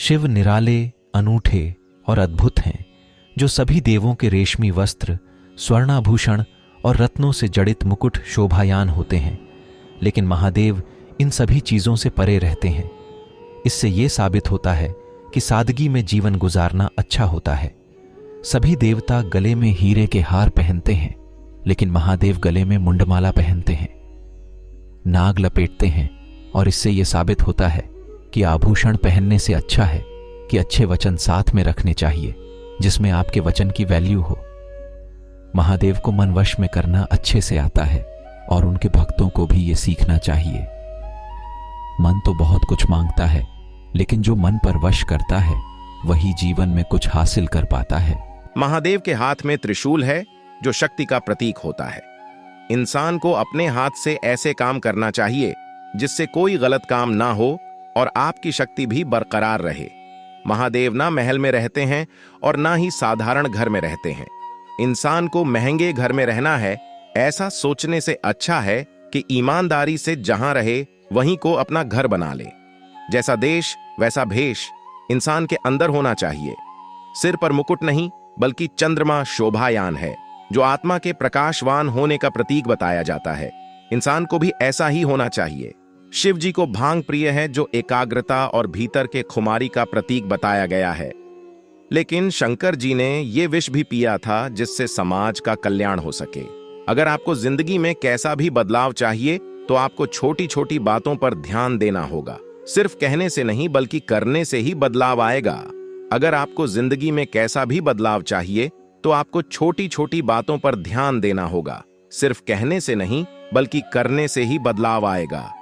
शिव निराले, अनूठे और अद्भुत हैं, जो सभी देवों के रेशमी वस्त्र, स्वर्णाभूषण और रत्नों से जड़ित मुकुट शोभायान होते हैं। लेकिन महादेव इन सभी चीज़ों से परे रहते हैं। इससे ये साबित होता है कि सादगी में जीवन गुजारना अच्छा होता है। सभी देवता गले में हीरे के हार पहनते हैं, लेकिन महादेव गले में मुंडमाला पहनते हैं, नाग लपेटते हैं, और इससे यह साबित होता है कि आभूषण पहनने से अच्छा है कि अच्छे वचन साथ में रखने चाहिए, जिसमें आपके वचन की वैल्यू हो। महादेव को मन वश में करना अच्छे से आता है और उनके भक्तों को भी ये सीखना चाहिए। मन तो बहुत कुछ मांगता है, लेकिन जो मन पर वश करता है वही जीवन में कुछ हासिल कर पाता है। महादेव के हाथ में त्रिशूल है, जो शक्ति का प्रतीक होता है। इंसान को अपने हाथ से ऐसे काम करना चाहिए जिससे कोई गलत काम ना हो और आपकी शक्ति भी बरकरार रहे। महादेव ना महल में रहते हैं और ना ही साधारण घर में रहते हैं। इंसान को महंगे घर में रहना है, ऐसा सोचने से अच्छा है कि ईमानदारी से जहां रहे वहीं को अपना घर बना ले। जैसा देश वैसा भेष इंसान के अंदर होना चाहिए। सिर पर मुकुट नहीं, बल्कि चंद्रमा शोभायान है, जो आत्मा के प्रकाशवान होने का प्रतीक बताया जाता है। इंसान को भी ऐसा ही होना चाहिए। शिव जी को भांग प्रिय है, जो एकाग्रता और भीतर के खुमारी का प्रतीक बताया गया है। लेकिन शंकर जी ने यह विष भी पिया था जिससे समाज का कल्याण हो सके। अगर आपको जिंदगी में कैसा भी बदलाव चाहिए तो आपको छोटी छोटी बातों पर ध्यान देना होगा। सिर्फ कहने से नहीं, बल्कि करने से ही बदलाव आएगा। अगर आपको जिंदगी में कैसा भी बदलाव चाहिए तो आपको छोटी छोटी बातों पर ध्यान देना होगा। सिर्फ कहने से नहीं, बल्कि करने से ही बदलाव आएगा।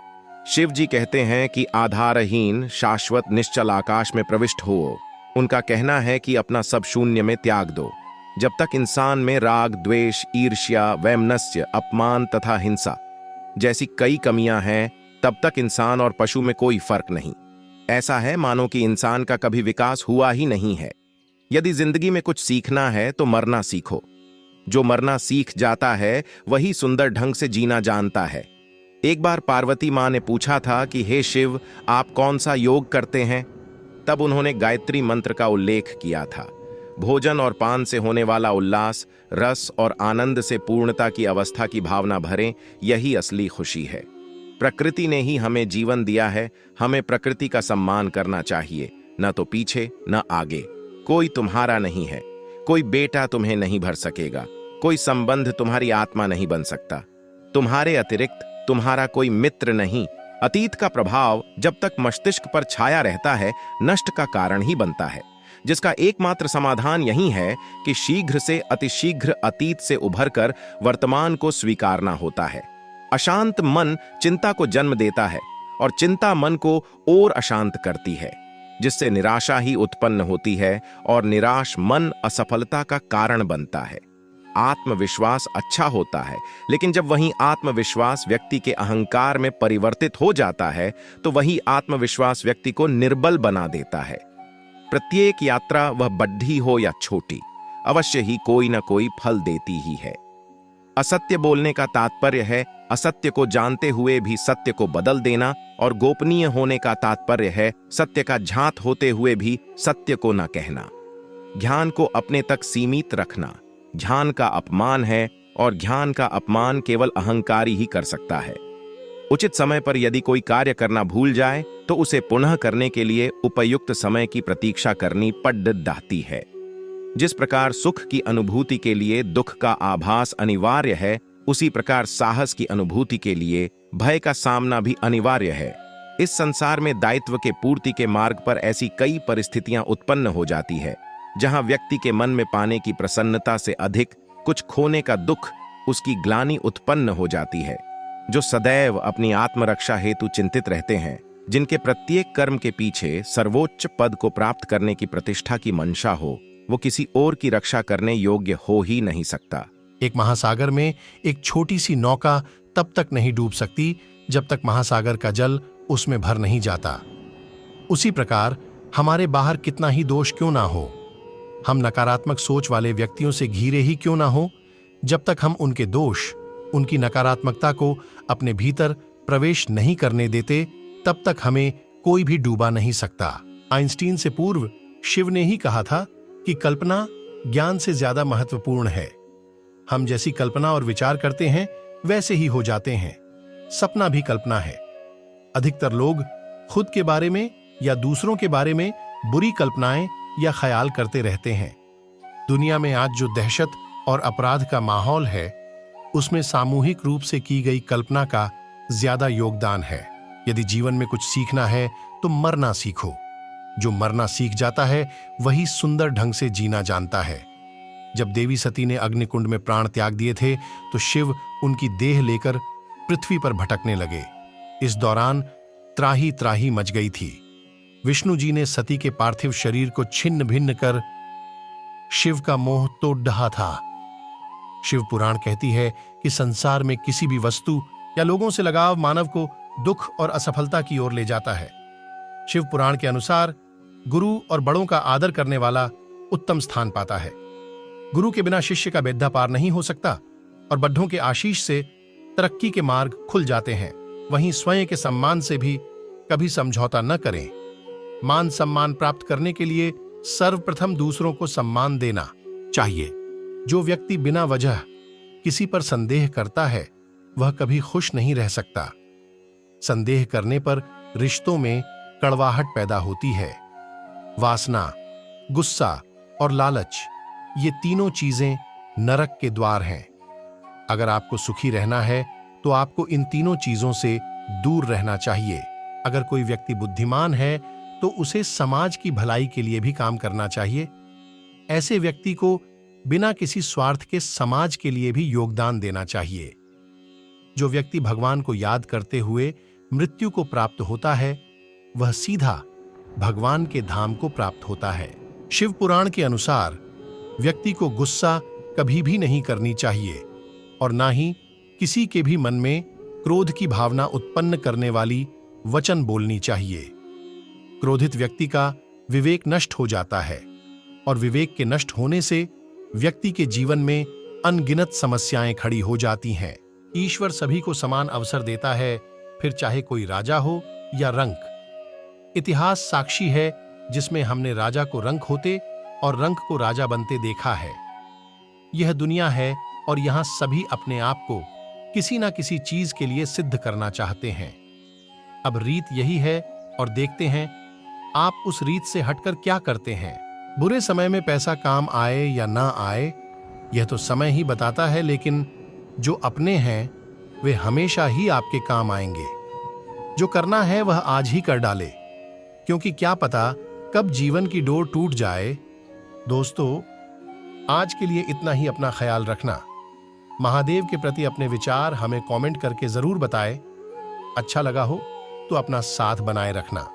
शिव जी कहते हैं कि आधारहीन शाश्वत निश्चल आकाश में प्रविष्ट हो। उनका कहना है कि अपना सब शून्य में त्याग दो। जब तक इंसान में राग, द्वेष, ईर्ष्या, वैमनस्य, अपमान तथा हिंसा जैसी कई कमियां हैं, तब तक इंसान और पशु में कोई फर्क नहीं। ऐसा है मानो कि इंसान का कभी विकास हुआ ही नहीं है। यदि जिंदगी में कुछ सीखना है तो मरना सीखो। जो मरना सीख जाता है वही सुंदर ढंग से जीना जानता है। एक बार पार्वती मां ने पूछा था कि हे शिव, आप कौन सा योग करते हैं? तब उन्होंने गायत्री मंत्र का उल्लेख किया था। भोजन और पान से होने वाला उल्लास, रस और आनंद से पूर्णता की अवस्था की भावना भरें, यही असली खुशी है। प्रकृति ने ही हमें जीवन दिया है, हमें प्रकृति का सम्मान करना चाहिए, न तो पीछे न आगे। कोई तुम्हारा नहीं है, कोई बेटा तुम्हें नहीं भर सकेगा, कोई संबंध तुम्हारी आत्मा नहीं बन सकता। तुम्हारे अतिरिक्त तुम्हारा कोई मित्र नहीं। अतीत का प्रभाव जब तक मस्तिष्क पर छाया रहता है, नष्ट का कारण ही बनता है, जिसका एकमात्र समाधान यही है कि शीघ्र से अतिशीघ्र अतीत से उभरकर वर्तमान को स्वीकारना होता है। अशांत मन चिंता को जन्म देता है और चिंता मन को और अशांत करती है, जिससे निराशा ही उत्पन्न होती है और निराश मन असफलता का कारण बनता है। आत्मविश्वास अच्छा होता है, लेकिन जब वही आत्मविश्वास व्यक्ति के अहंकार में परिवर्तित हो जाता है तो वही आत्मविश्वास व्यक्ति को निर्बल बना देता है। प्रत्येक यात्रा, वह बड्ढी हो या छोटी, अवश्य ही कोई न कोई फल देती ही है। असत्य बोलने का तात्पर्य है असत्य को जानते हुए भी सत्य को बदल देना, और गोपनीय होने का तात्पर्य है सत्य का झांत होते हुए भी सत्य को न कहना। ज्ञान को अपने तक सीमित रखना ज्ञान का अपमान है, और ज्ञान का अपमान केवल अहंकारी ही कर सकता है। उचित समय पर यदि कोई कार्य करना भूल जाए तो उसे पुनः करने के लिए उपयुक्त समय की प्रतीक्षा करनी पड़ जाती है। जिस प्रकार सुख की अनुभूति के लिए दुख का आभास अनिवार्य है, उसी प्रकार साहस की अनुभूति के लिए भय का सामना भी अनिवार्य है। इस संसार में दायित्व के पूर्ति के मार्ग पर ऐसी कई परिस्थितियां उत्पन्न हो जाती है, जहां व्यक्ति के मन में पाने की प्रसन्नता से अधिक कुछ खोने का दुख, उसकी ग्लानि उत्पन्न हो जाती है। जो सदैव अपनी आत्मरक्षा हेतु चिंतित रहते हैं, जिनके प्रत्येक कर्म के पीछे सर्वोच्च पद को प्राप्त करने की प्रतिष्ठा की मंशा हो, वो किसी और की रक्षा करने योग्य हो ही नहीं सकता। एक महासागर में एक छोटी सी नौका तब तक नहीं डूब सकती जब तक महासागर का जल उसमें भर नहीं जाता। उसी प्रकार हमारे बाहर कितना ही दोष क्यों ना हो, हम नकारात्मक सोच वाले व्यक्तियों से घिरे ही क्यों ना हो, जब तक हम उनके दोष, उनकी नकारात्मकता को अपने भीतर प्रवेश नहीं करने देते, तब तक हमें कोई भी डूबा नहीं सकता। आइंस्टीन से पूर्व शिव ने ही कहा था कि कल्पना ज्ञान से ज्यादा महत्वपूर्ण है। हम जैसी कल्पना और विचार करते हैं वैसे ही हो जाते हैं। सपना भी कल्पना है। अधिकतर लोग खुद के बारे में या दूसरों के बारे में बुरी कल्पनाएं या ख्याल करते रहते हैं। दुनिया में आज जो दहशत और अपराध का माहौल है, उसमें सामूहिक रूप से की गई कल्पना का ज्यादा योगदान है। यदि जीवन में कुछ सीखना है तो मरना सीखो। जो मरना सीख जाता है वही सुंदर ढंग से जीना जानता है। जब देवी सती ने अग्निकुंड में प्राण त्याग दिए थे तो शिव उनकी देह लेकर पृथ्वी पर भटकने लगे। इस दौरान त्राही त्राही मच गई थी। विष्णु जी ने सती के पार्थिव शरीर को छिन्न भिन्न कर शिव का मोह तोड़ डहा था। शिव पुराण कहती है कि संसार में किसी भी वस्तु या लोगों से लगाव मानव को दुख और असफलता की ओर ले जाता है। शिव पुराण के अनुसार गुरु और बड़ों का आदर करने वाला उत्तम स्थान पाता है। गुरु के बिना शिष्य का बेद्धा पार नहीं हो सकता और बड्ढों के आशीष से तरक्की के मार्ग खुल जाते हैं। वहीं स्वयं के सम्मान से भी कभी समझौता न करें। मान सम्मान प्राप्त करने के लिए सर्वप्रथम दूसरों को सम्मान देना चाहिए। जो व्यक्ति बिना वजह किसी पर संदेह करता है वह कभी खुश नहीं रह सकता। संदेह करने पर रिश्तों में कड़वाहट पैदा होती है। वासना, गुस्सा और लालच, ये तीनों चीजें नरक के द्वार हैं। अगर आपको सुखी रहना है तो आपको इन तीनों चीजों से दूर रहना चाहिए। अगर कोई व्यक्ति बुद्धिमान है तो उसे समाज की भलाई के लिए भी काम करना चाहिए। ऐसे व्यक्ति को बिना किसी स्वार्थ के समाज के लिए भी योगदान देना चाहिए। जो व्यक्ति भगवान को याद करते हुए मृत्यु को प्राप्त होता है वह सीधा भगवान के धाम को प्राप्त होता है। शिव पुराण के अनुसार व्यक्ति को गुस्सा कभी भी नहीं करनी चाहिए और ना ही किसी के भी मन में क्रोध की भावना उत्पन्न करने वाली वचन बोलनी चाहिए। क्रोधित व्यक्ति का विवेक नष्ट हो जाता है और विवेक के नष्ट होने से व्यक्ति के जीवन में अनगिनत समस्याएं खड़ी हो जाती हैं। ईश्वर सभी को समान अवसर देता है, फिर चाहे कोई राजा हो या रंक। इतिहास साक्षी है जिसमें हमने राजा को रंक होते और रंक को राजा बनते देखा है। यह दुनिया है और यहां सभी अपने आप को किसी ना किसी चीज के लिए सिद्ध करना चाहते हैं। अब रीत यही है और देखते हैं आप उस रीत से हटकर क्या करते हैं। बुरे समय में पैसा काम आए या ना आए यह तो समय ही बताता है, लेकिन जो अपने हैं वे हमेशा ही आपके काम आएंगे। जो करना है वह आज ही कर डाले, क्योंकि क्या पता कब जीवन की डोर टूट जाए। दोस्तों, आज के लिए इतना ही। अपना ख्याल रखना। महादेव के प्रति अपने विचार हमें कमेंट करके जरूर बताएं। अच्छा लगा हो तो अपना साथ बनाए रखना।